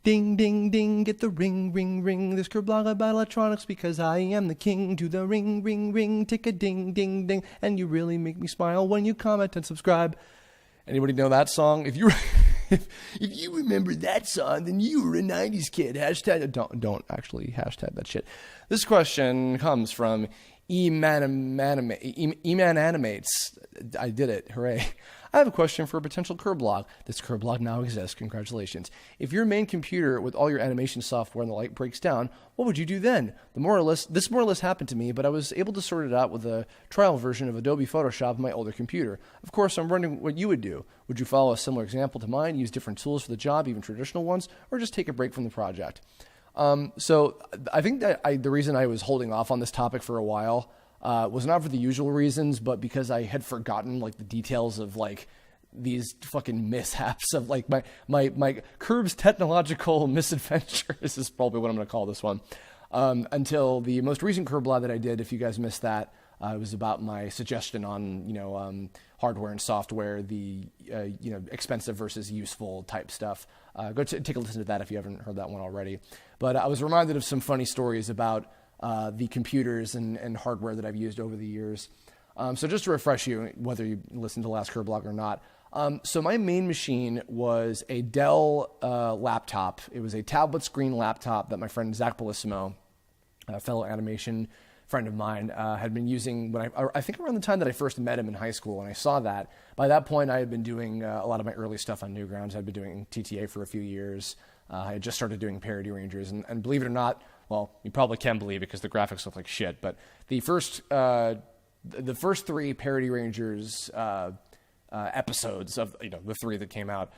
Ding, ding, ding, get the ring, ring, ring. This Kirblog about electronics because I am the king. Do the ring, ring, ring, tick a ding, ding, ding. And you really make me smile when you comment and subscribe. Anybody know that song? If you if you remember that song, then you were a 90s kid. Hashtag, don't actually hashtag that shit. This question comes from E-Man Animates. I did it. Hooray. I have a question for a potential Kirblog. This Kirblog now exists. Congratulations. If your main computer with all your animation software and the light breaks down, what would you do then? This more or less happened to me, but I was able to sort it out with a trial version of Adobe Photoshop on my older computer. Of course, I'm wondering what you would do. Would you follow a similar example to mine, use different tools for the job, even traditional ones, or just take a break from the project? So I think that the reason I was holding off on this topic for a while was not for the usual reasons, but because I had forgotten like the details of like these fucking mishaps of like my Kirbs technological misadventures is probably what I'm going to call this one. Until the most recent Kirblog that I did, if you guys missed that, it was about my suggestion on, hardware and software, the, expensive versus useful type stuff. Go take a listen to that if you haven't heard that one already. But I was reminded of some funny stories about the computers and hardware that I've used over the years. So just to refresh you, whether you listened to the last Kirblog or not. So my main machine was a Dell laptop. It was a tablet screen laptop that my friend Zach Bellissimo, a fellow animation friend of mine, had been using when I think around the time that I first met him in high school, and I saw that. By that point, I had been doing a lot of my early stuff on Newgrounds. I'd been doing TTA for a few years. I had just started doing Parody Rangers, and believe it or not, well, you probably can believe it because the graphics look like shit, but the first three Parody Rangers episodes of the three that came out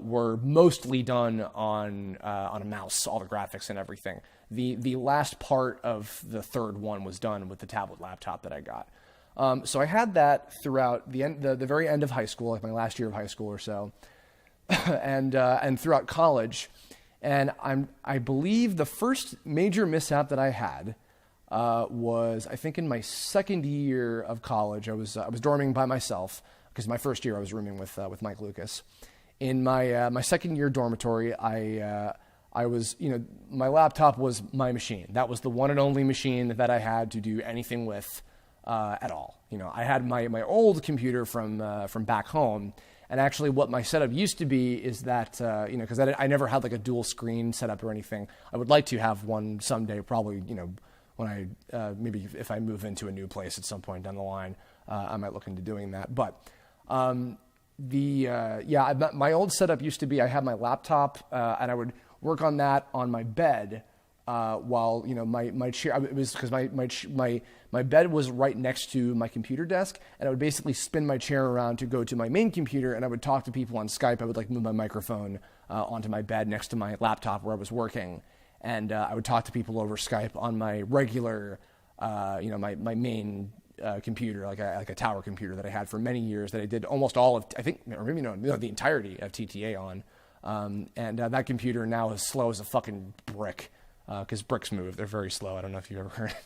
were mostly done on a mouse, all the graphics and everything. The last part of the third one was done with the tablet laptop that I got. So I had that throughout the very end of high school, like my last year of high school or so, and throughout college. And I believe the first major mishap that I had was, I think, in my second year of college. I was dorming by myself because my first year I was rooming with Mike Lucas. In my second year dormitory, I was, my laptop was my machine. That was the one and only machine that I had to do anything with at all. I had my old computer from back home. And actually what my setup used to be is that, because I never had like a dual screen setup or anything. I would like to have one someday, probably, when I, maybe if I move into a new place at some point down the line, I might look into doing that. But my old setup used to be I had my laptop and I would work on that on my bed while my chair. It was because my bed was right next to my computer desk, and I would basically spin my chair around to go to my main computer, and I would talk to people on Skype. I would like move my microphone onto my bed next to my laptop where I was working, and I would talk to people over Skype on my regular, my main computer, like a tower computer that I had for many years that I did almost all of, I think, or maybe the entirety of TTA on. And that computer now is slow as a fucking brick, because bricks move. They're very slow. I don't know if you've ever heard it.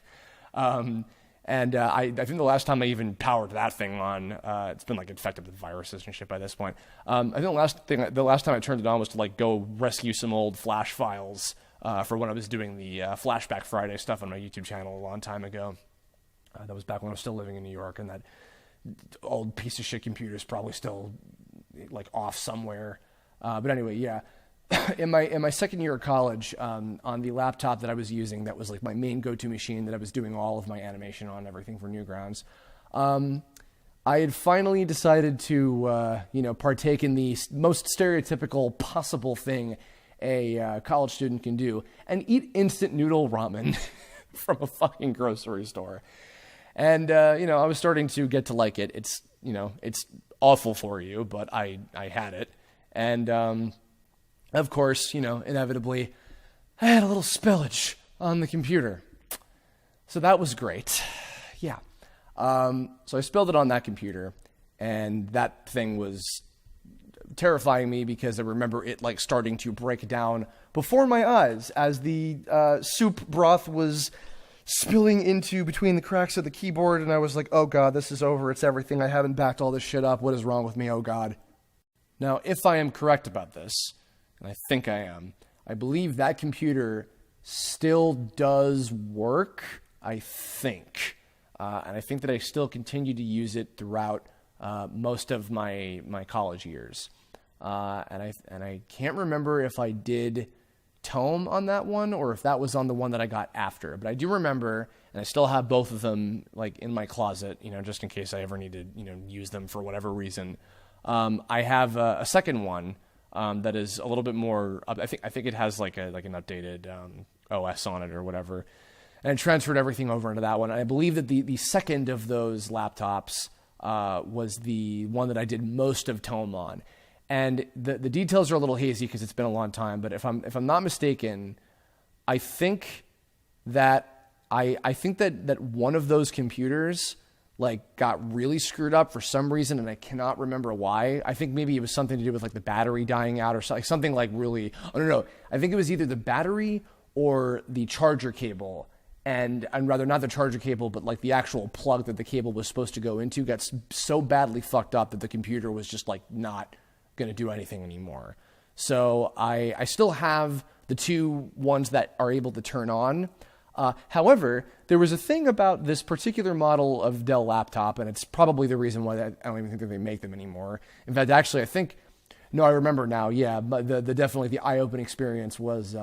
I think the last time I even powered that thing on, it's been like infected with viruses and shit by this point. I think the last time I turned it on was to like go rescue some old Flash files for when I was doing the Flashback Friday stuff on my YouTube channel a long time ago. That was back when I was still living in New York, and that old piece of shit computer is probably still like off somewhere. But anyway, yeah. In my second year of college, on the laptop that I was using, that was like my main go-to machine that I was doing all of my animation on, everything for Newgrounds. I had finally decided to, partake in the most stereotypical possible thing a college student can do, and eat instant noodle ramen from a fucking grocery store. And I was starting to get to like it. It's awful for you, but I had it, and of course, inevitably, I had a little spillage on the computer. So that was great. Yeah. So I spilled it on that computer, and that thing was terrifying me because I remember it like starting to break down before my eyes as the soup broth was spilling into between the cracks of the keyboard, and I was like, oh God, this is over. It's everything. I haven't backed all this shit up. What is wrong with me? Oh God. Now, if I am correct about this, and I think I am, I believe that computer still does work, I think. And I think that I still continue to use it throughout most of my college years. And I can't remember if I did Tome on that one or if that was on the one that I got after. But I do remember, and I still have both of them like in my closet, just in case I ever need to, use them for whatever reason. I have a second one that is a little bit more. I think it has like an updated OS on it or whatever, and I transferred everything over into that one. And I believe that the second of those laptops was the one that I did most of Tome on. And the details are a little hazy because it's been a long time. But if I'm not mistaken, I think that that one of those computers like got really screwed up for some reason, and I cannot remember why. I think maybe it was something to do with like the battery dying out or something like really. I don't know. I think it was either the battery or the charger cable. And rather not the charger cable, but like the actual plug that the cable was supposed to go into got so badly fucked up that the computer was just like not going to do anything anymore. So I still have the two ones that are able to turn on. However, there was a thing about this particular model of Dell laptop, and it's probably the reason why I don't even think that they make them anymore. In fact, actually, I remember now. Yeah, but the definitely the eye-opening experience was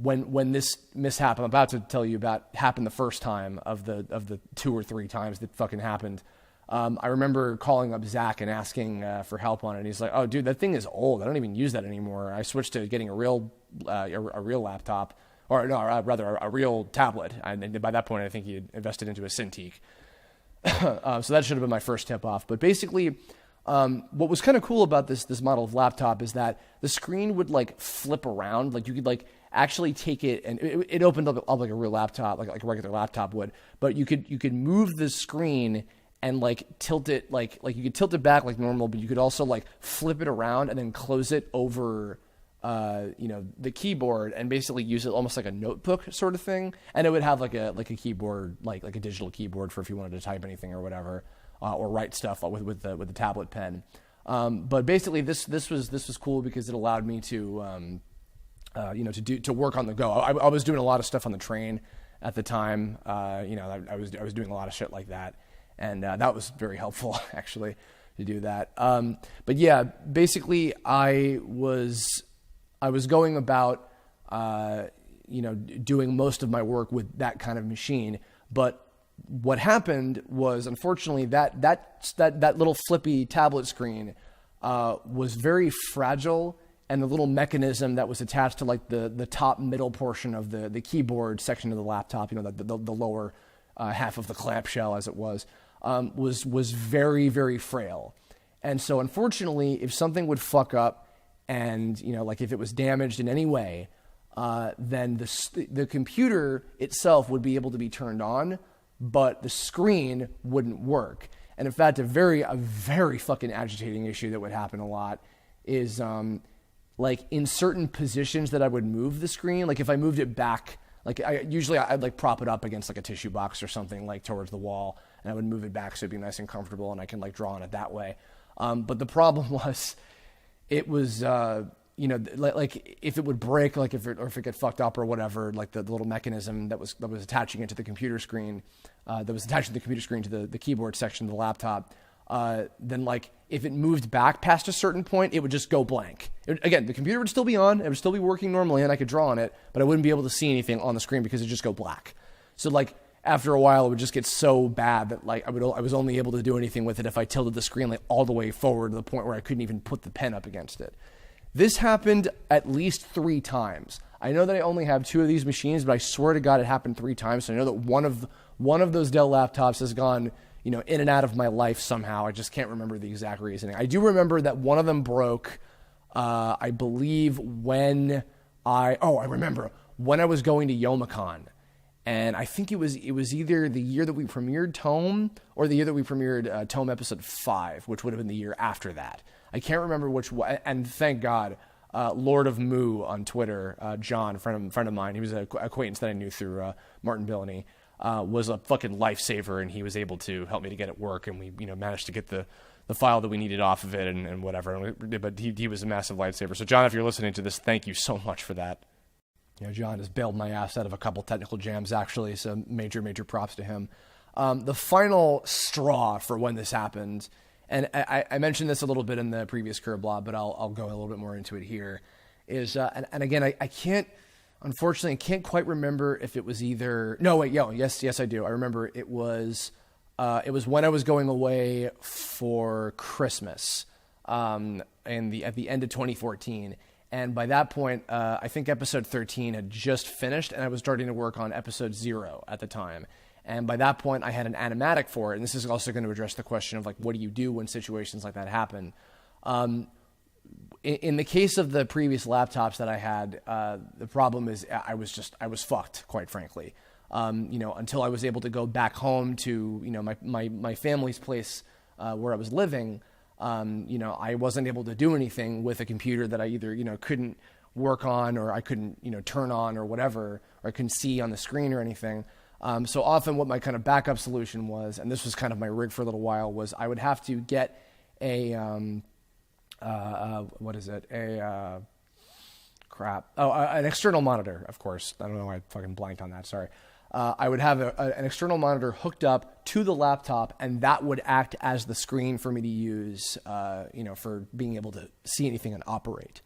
when this mishap I'm about to tell you about happened the first time of the 2 or 3 times that fucking happened. I remember calling up Zach and asking for help on it. And he's like, "Oh, dude, that thing is old. I don't even use that anymore. I switched to getting a real laptop, or no, rather a real tablet." And by that point, I think he had invested into a Cintiq. So that should have been my first tip off. But basically, what was kind of cool about this model of laptop is that the screen would like flip around. Like you could like actually take it, and it opened up like a real laptop, like a regular laptop would. But you could move the screen and like tilt it like you could tilt it back like normal, but you could also like flip it around and then close it over the keyboard and basically use it almost like a notebook sort of thing. And it would have like a keyboard, like a digital keyboard for if you wanted to type anything or whatever, or write stuff with the tablet pen. But basically this was cool because it allowed me to to work on the go. I was doing a lot of stuff on the train at the time. I was doing a lot of shit like that. And that was very helpful, actually, to do that. But yeah, basically, I was going about, doing most of my work with that kind of machine. But what happened was, unfortunately, that little flippy tablet screen was very fragile, and the little mechanism that was attached to like the top middle portion of the keyboard section of the laptop, the lower half of the clamshell, as it was very, very frail. And so unfortunately, if something would fuck up and, like if it was damaged in any way, then the computer itself would be able to be turned on, but the screen wouldn't work. And in fact, a very fucking agitating issue that would happen a lot is, like in certain positions that I would move the screen, like if I moved it back, like I'd like prop it up against like a tissue box or something like towards the wall, and I would move it back so it'd be nice and comfortable and I can like draw on it that way. But the problem was, it was, like if it would break, like if it get fucked up or whatever, like the little mechanism that was attaching it to the computer screen, to the keyboard section of the laptop, then like if it moved back past a certain point, it would just go blank. Again, the computer would still be on, it would still be working normally, and I could draw on it, but I wouldn't be able to see anything on the screen because it'd just go black. So like after a while, it would just get so bad that like I was only able to do anything with it if I tilted the screen like all the way forward to the point where I couldn't even put the pen up against it. This happened at least 3 times. I know that I only have 2 of these machines, but I swear to God it happened 3 times. So I know that one of those Dell laptops has gone, in and out of my life somehow. I just can't remember the exact reasoning. I do remember that one of them broke, I believe I remember when I was going to Youmacon. And I think it was either the year that we premiered Tome or the year that we premiered Tome episode 5, which would have been the year after that. I can't remember which one. And thank God, Lord of Moo on Twitter, John, friend of mine, he was an acquaintance that I knew through Martin Billany, was a fucking lifesaver, and he was able to help me to get it work. And we managed to get the the file that we needed off of it and whatever. But he was a massive lifesaver. So John, if you're listening to this, thank you so much for that. John has bailed my ass out of a couple technical jams, actually, so major props to him. The final straw for when this happened, and I mentioned this a little bit in the previous Kirblog, but I'll go a little bit more into it here, is, and again, I can't, unfortunately, I can't quite remember if it was either, yes, I do. I remember it was when I was going away for Christmas, at the end of 2014. And by that point, I think episode 13 had just finished, and I was starting to work on episode 0 at the time. And by that point, I had an animatic for it. And this is also going to address the question of, like, what do you do when situations like that happen? In the case of the previous laptops that I had, the problem is I was fucked, quite frankly. Until I was able to go back home to, my family's place where I was living, I wasn't able to do anything with a computer that I either, couldn't work on, or I couldn't, turn on or whatever, or I couldn't see on the screen or anything. So often what my kind of backup solution was, and this was kind of my rig for a little while, was I would have to get an external monitor, of course. I don't know why I fucking blanked on that. Sorry. I would have an external monitor hooked up to the laptop, and that would act as the screen for me to use, for being able to see anything and operate.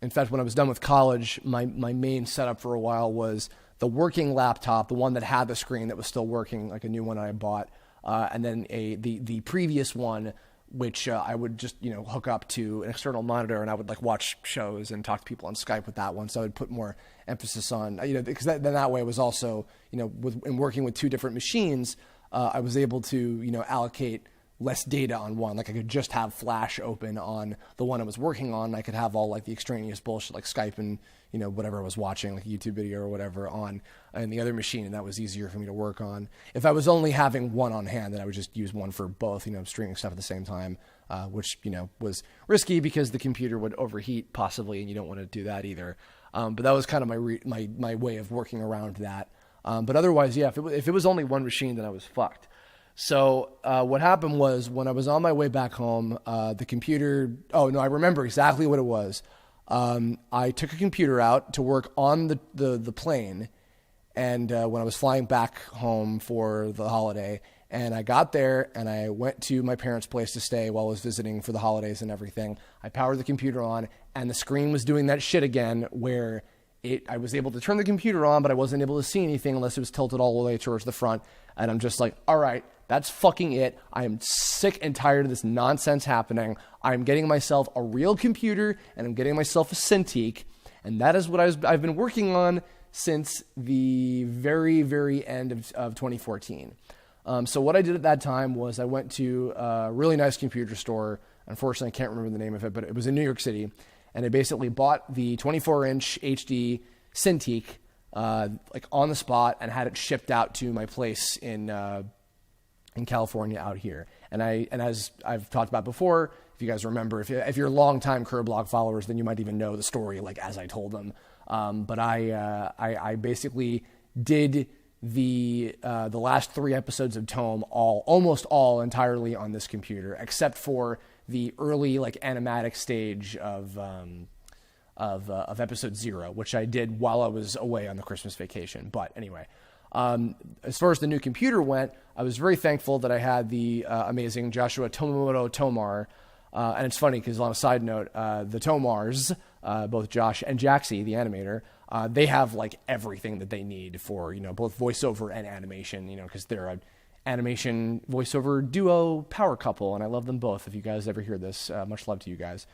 In fact, when I was done with college, my main setup for a while was the working laptop, the one that had the screen that was still working, like a new one I bought, and then the previous one, which I would just, hook up to an external monitor, and I would like watch shows and talk to people on Skype with that one. So I would put more emphasis on, because then that way it was also, in working with two different machines, I was able to, allocate less data on one. Like I could just have Flash open on the one I was working on. I could have all like the extraneous bullshit like Skype and, whatever I was watching, like a YouTube video or whatever on the other machine. And that was easier for me to work on. If I was only having one on hand, then I would just use one for both, streaming stuff at the same time, which, was risky because the computer would overheat possibly, and you don't want to do that either. But that was kind of my way of working around that. But otherwise, yeah, if it was only one machine, then I was fucked. So what happened was when I was on my way back home, the computer, I remember exactly what it was. I took a computer out to work on the plane, and when I was flying back home for the holiday, and I got there and I went to my parents' place to stay while I was visiting for the holidays and everything. I powered the computer on, and the screen was doing that shit again where I was able to turn the computer on, but I wasn't able to see anything unless it was tilted all the way towards the front. And I'm just like, all right, that's fucking it. I am sick and tired of this nonsense happening. I'm getting myself a real computer, and I'm getting myself a Cintiq. And that is what I've been working on since the very, very end of 2014. So what I did at that time was I went to a really nice computer store. Unfortunately, I can't remember the name of it, but it was in New York City. And I basically bought the 24-inch HD Cintiq like on the spot and had it shipped out to my place in California out here. And as I've talked about before, if you guys remember, if you're longtime Kirblog followers, then you might even know the story like as I told them. But I basically did the last 3 episodes of Tome almost all entirely on this computer, except for the early like animatic stage of episode 0, which I did while I was away on the Christmas vacation. But anyway, as far as the new computer went, I was very thankful that I had the amazing Joshua Tomomoto Tomar. And it's funny because on a side note, the Tomars, both Josh and Jaxie, the animator, they have like everything that they need for, both voiceover and animation, because they're an animation voiceover duo power couple, and I love them both. If you guys ever hear this, much love to you guys.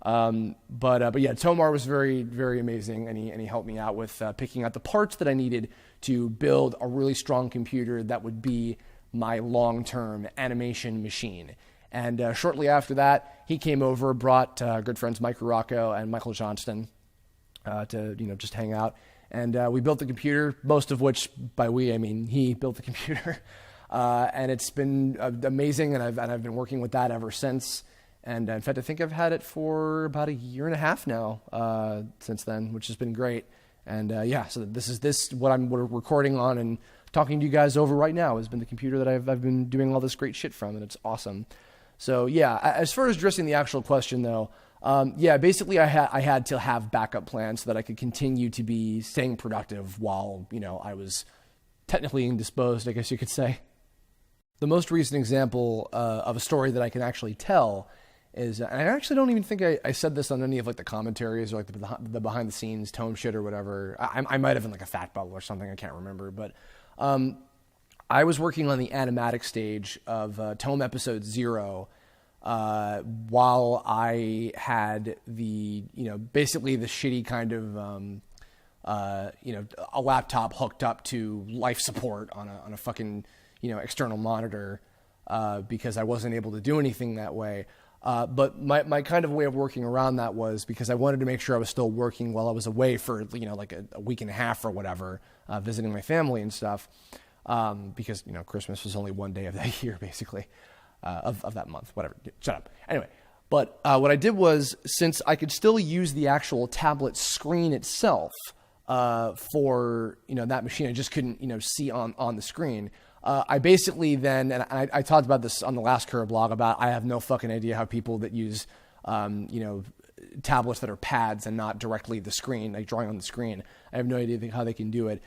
But yeah, Tomar was very, very amazing, and he helped me out with picking out the parts that I needed to build a really strong computer that would be my long-term animation machine. And shortly after that, he came over, brought good friends Mike Rocco and Michael Johnston to just hang out, and we built the computer. Most of which, by we, I mean he built the computer, and it's been amazing. And I've been working with that ever since. And in fact, I think I've had it for about 1.5 years now since then, which has been great. And yeah, so what we're recording on and talking to you guys over right now has been the computer that I've been doing all this great shit from, and it's awesome. So yeah, as far as addressing the actual question though, yeah, basically I had to have backup plans so that I could continue to be staying productive while, I was technically indisposed, I guess you could say. The most recent example of a story that I can actually tell is, and I actually don't even think I said this on any of like the commentaries or like the behind the scenes tome shit or whatever. I might have in like a fact bubble or something, I can't remember, but I was working on the animatic stage of tome episode 0 while I had the, basically the shitty kind of, a laptop hooked up to life support on a fucking, external monitor, because I wasn't able to do anything that way. But my kind of way of working around that was because I wanted to make sure I was still working while I was away for, like a week and a half or whatever, visiting my family and stuff. Because, Christmas was only one day of that year, basically, of that month, whatever. Shut up. Anyway, but what I did was, since I could still use the actual tablet screen itself for, that machine, I just couldn't, see on the screen. I basically then, and I talked about this on the last Kirblog about, I have no fucking idea how people that use, tablets that are pads and not directly the screen, like drawing on the screen. I have no idea how they can do it,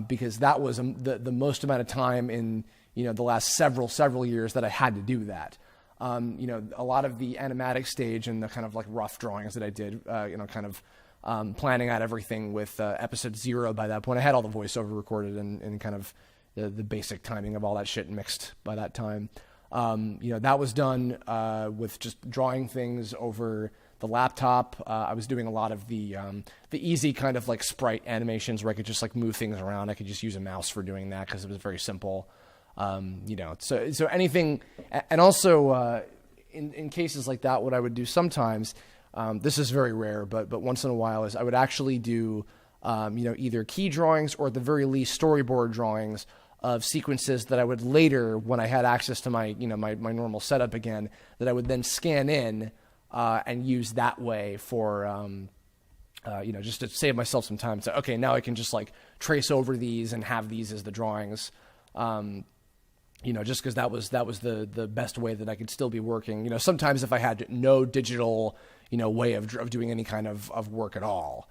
because that was the most amount of time in, the last several years that I had to do that. A lot of the animatic stage and the kind of like rough drawings that I did, planning out everything with episode 0 by that point. I had all the voiceover recorded and kind of the basic timing of all that shit mixed by that time. That was done with just drawing things over the laptop. I was doing a lot of the easy kind of like sprite animations where I could just like move things around. I could just use a mouse for doing that because it was very simple. So anything, and also in cases like that, what I would do sometimes, this is very rare, but once in a while, is I would actually do either key drawings or at the very least storyboard drawings of sequences that I would later, when I had access to my my normal setup again, that I would then scan in and use that way for just to save myself some time. So okay, now I can just like trace over these and have these as the drawings. Just because that was the best way that I could still be working. Sometimes if I had no digital way of doing any kind of work at all.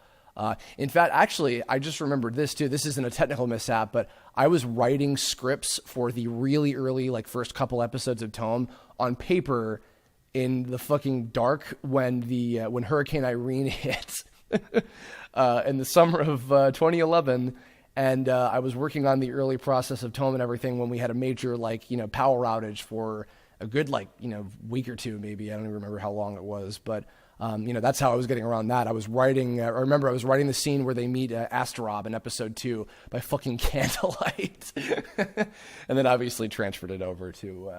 In fact, actually, I just remembered this too. This isn't a technical mishap, but I was writing scripts for the really early, like first couple episodes of Tome on paper in the fucking dark when when Hurricane Irene hit in the summer of 2011. And I was working on the early process of Tome and everything when we had a major power outage for a good week or two, maybe. I don't even remember how long it was, but that's how I was getting around that. I was writing, I remember I was writing the scene where they meet Astaroth in episode 2 by fucking candlelight. And then obviously transferred it over to,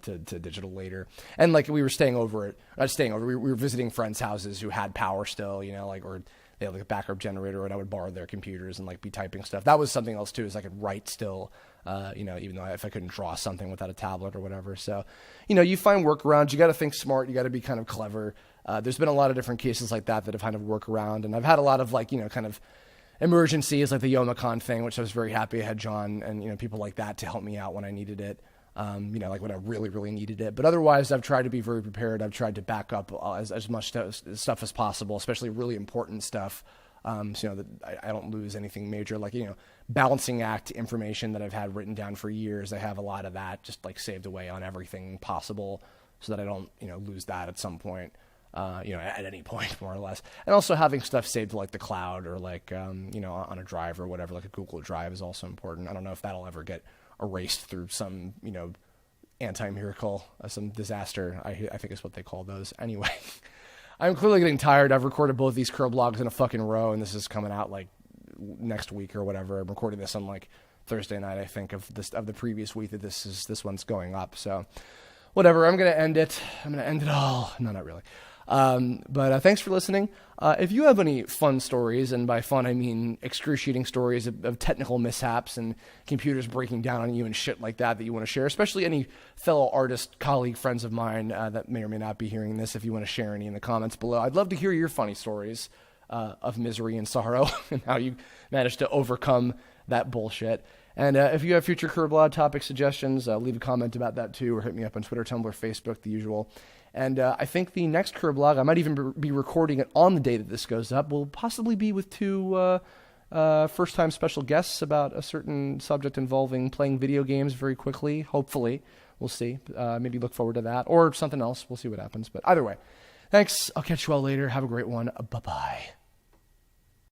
to digital later. And we were staying over we were visiting friends' houses who had power still, or they had like a backup generator, and I would borrow their computers and be typing stuff. That was something else too, is I could write still, even though if I couldn't draw something without a tablet or whatever. So, you find workarounds. You got to think smart. You got to be kind of clever. There's been a lot of different cases like that have kind of worked around, and I've had a lot of kind of emergencies, like the Yomicon thing, which I was very happy I had John and people like that to help me out when I needed it. When I really, really needed it. But otherwise, I've tried to be very prepared. I've tried to back up as much stuff as possible, especially really important stuff, so that I don't lose anything major, balancing act information that I've had written down for years. I have a lot of that just saved away on everything possible so that I don't, lose that at some point, at any point, more or less. And also having stuff saved to the cloud or on a drive or whatever, like a Google Drive is also important. I don't know if that'll ever get erased through some, anti-miracle, some disaster, I think is what they call those. Anyway, I'm clearly getting tired. I've recorded both these Kirblogs in a fucking row, and this is coming out next week or whatever. I'm recording this on Thursday night, I think, of the previous week that this one's going up. So whatever, I'm going to end it. I'm going to end it all. No, not really. But thanks for listening. If you have any fun stories, and by fun I mean excruciating stories of technical mishaps and computers breaking down on you and shit like that you want to share, especially any fellow artist, colleague, friends of mine that may or may not be hearing this, if you want to share any in the comments below. I'd love to hear your funny stories of misery and sorrow and how you managed to overcome that bullshit. And if you have future Kirblog topic suggestions, leave a comment about that too, or hit me up on Twitter, Tumblr, Facebook, the usual. And I think the next Kirblog, I might even be recording it on the day that this goes up, will possibly be with two first-time special guests about a certain subject involving playing video games very quickly, hopefully. We'll see. Maybe look forward to that, or something else. We'll see what happens. But either way, thanks. I'll catch you all later. Have a great one. Bye-bye.